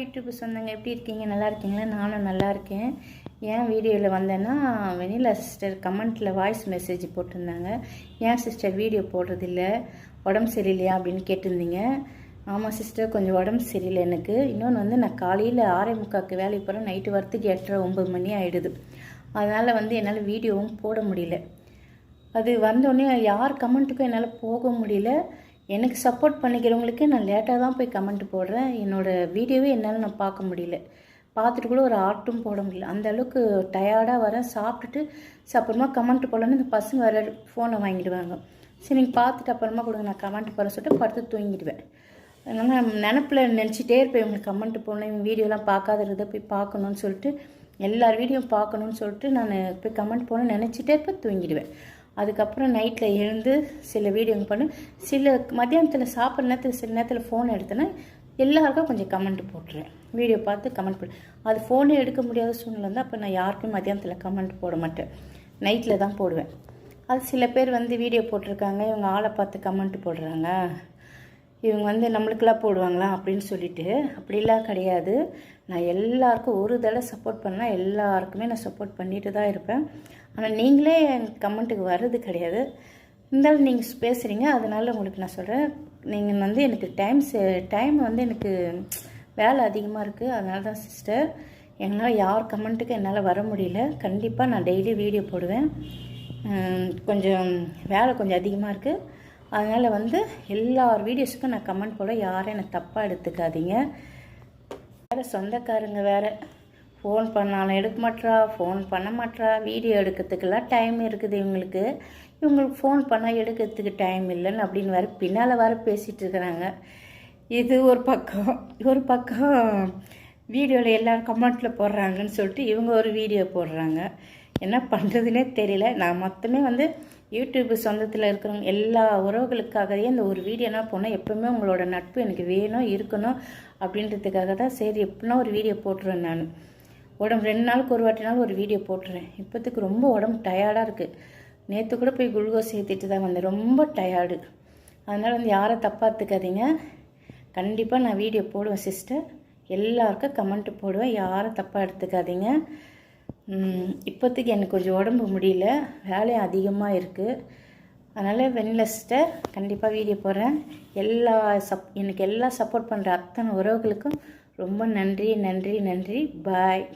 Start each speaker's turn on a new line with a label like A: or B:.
A: YouTube சொந்தங்க எப்படி இருக்கீங்க? நல்லா இருக்கீங்களா? நானும் நல்லா இருக்கேன். ஏன் வீடியோவில் வந்தேன்னா, வெண்ணிலா சிஸ்டர் கமெண்ட்டில் வாய்ஸ் மெசேஜ் போட்டிருந்தாங்க. ஏன் சிஸ்டர் வீடியோ போடுறதில்ல, உடம்பு சரியில்லையா அப்படின்னு கேட்டிருந்தீங்க. ஆமாம் சிஸ்டர், கொஞ்சம் உடம்பு சரியில்லை எனக்கு. இன்னொன்று வந்து நான் காலையில் 6:45 வேலைக்கு போகிறேன், நைட்டு வரத்துக்கு 8:30 9 மணி ஆகிடுது. அதனால் வந்து என்னால் வீடியோவும் போட முடியல. அது வந்தோடனே யார் கமெண்ட்டுக்கும் என்னால் போக முடியல. எனக்கு சப்போர்ட் பண்ணிக்கிறவங்களுக்கு நான் லேட்டாக தான் போய் கமெண்ட் போடுறேன். என்னோடய வீடியோவே என்னால் நான் பார்க்க முடியல, பார்த்துட்டு கூட ஒரு ஆர்ட்டும் போட முடியல. அந்த அளவுக்கு டயர்டாக வரேன். சாப்பிட்டுட்டு அப்புறமா கமெண்ட் போடலன்னு இந்த பசங்க வேறு ஃபோனை வாங்கிடுவாங்க. சரி நீங்கள் பார்த்துட்டு அப்புறமா கொடுங்க, நான் கமெண்ட் போட சொல்லிட்டு படுத்து தூங்கிடுவேன். அதனால் நான் நினப்பில் நினச்சிட்டே இருப்பேன், இவங்களுக்கு கமெண்ட் போடணும், இவங்க வீடியோலாம் பார்க்காததை போய் பார்க்கணுன்னு சொல்லிட்டு, எல்லார் வீடியோ பார்க்கணுன்னு சொல்லிட்டு நான் போய் கமெண்ட் போடணும்னு நினச்சிட்டே இருப்பேன், தூங்கிடுவேன். அதுக்கப்புறம் நைட்டில் எழுந்து சில வீடியோங்க பண்ணு, சில மத்தியானத்தில் சாப்பிட்ற நேரத்தில் சில நேரத்தில் ஃபோன் எடுத்தேன்னா எல்லாருக்கும் கொஞ்சம் கமெண்ட் போட்டுருவேன். வீடியோ பார்த்து கமெண்ட் போடு. அது ஃபோனே எடுக்க முடியாத சூழ்நிலை இருந்தால் அப்போ நான் யாருக்கும் மத்தியானத்தில் கமெண்ட் போட மாட்டேன், நைட்டில் தான் போடுவேன். அது சில பேர் வந்து வீடியோ போட்டிருக்காங்க, இவங்க ஆளை பார்த்து கமெண்ட் போடுறாங்க, இவங்க வந்து நம்மளுக்கெல்லாம் போடுவாங்களா அப்படின்னு சொல்லிட்டு. அப்படிலாம் கிடையாது. நான் எல்லாருக்கும் ஒரு தடவை சப்போர்ட் பண்ணால் எல்லாருக்குமே நான் சப்போர்ட் பண்ணிட்டு தான் இருப்பேன். ஆனால் நீங்களே எனக்கு கமெண்ட்டுக்கு வர்றது கிடையாது. இருந்தாலும் நீங்கள் பேசுகிறீங்க, அதனால் உங்களுக்கு நான் சொல்கிறேன். நீங்கள் வந்து எனக்கு டைம் வந்து எனக்கு வேலை அதிகமாக இருக்குது. அதனால தான் சிஸ்டர் என்னால் யார் கமெண்ட்டுக்கு என்னால் வர முடியல. கண்டிப்பாக நான் டெய்லி வீடியோ போடுவேன். கொஞ்சம் வேலை கொஞ்சம் அதிகமாக இருக்குது. அதனால் வந்து எல்லார் வீடியோஸுக்கும் நான் கமெண்ட் போட, யாரும் என்னை தப்பாக எடுத்துக்காதீங்க. வேறு சொந்தக்காரங்க வேறு ஃபோன் பண்ணாலும் எடுக்க மாட்டா, ஃபோன் பண்ண மாட்டா. வீடியோ எடுக்கிறதுக்கெல்லாம் டைம் இருக்குது இவங்களுக்கு ஃபோன் பண்ணால் எடுக்கிறதுக்கு டைம் இல்லைன்னு அப்படின்னு வேறு பின்னால் வேறு பேசிகிட்டு இருக்கிறாங்க. இது ஒரு பக்கம் வீடியோவில் எல்லோரும் கமெண்ட்டில் போடுறாங்கன்னு சொல்லிட்டு இவங்க ஒரு வீடியோ போடுறாங்க. என்ன பண்ணுறதுனே தெரியல. நான் மொத்தமே வந்து யூடியூப் சொந்தத்தில் இருக்கிறவங்க எல்லா உறவுகளுக்காகவே இந்த ஒரு வீடியோனா போனால் எப்போவுமே உங்களோட நட்பு எனக்கு வேணும் இருக்கணும் அப்படின்றதுக்காக தான் சரி எப்படின்னா ஒரு வீடியோ போட்டுருவேன். நான் உடம்பு 2 நாளுக்கு ஒரு வாட்டினாலும் ஒரு வீடியோ போட்டுருவேன். இப்போத்துக்கு ரொம்ப உடம்பு டயர்டாக இருக்குது. நேற்று கூட போய் குளுக்கோஸ் ஏற்றிட்டு தான் வந்தேன், ரொம்ப டயர்டு. அதனால் வந்து யாரும் தப்பாக எடுத்துக்காதீங்க. கண்டிப்பாக நான் வீடியோ போடுவேன் சிஸ்டர், எல்லாருக்கும் கமெண்ட் போடுவேன், யாரும் தப்பாக எடுத்துக்காதீங்க. இப்போதைக்கு எனக்கு கொஞ்சம் உடம்பு முடியல, வேலையும் அதிகமாக இருக்குது. அதனால் வெண்ணிலா சிஸ்டர் கண்டிப்பாக வீடியோ போடுறேன். எனக்கு எல்லாம் சப்போர்ட் பண்ணுற அத்தனை உறவுகளுக்கும் ரொம்ப நன்றி. பாய்.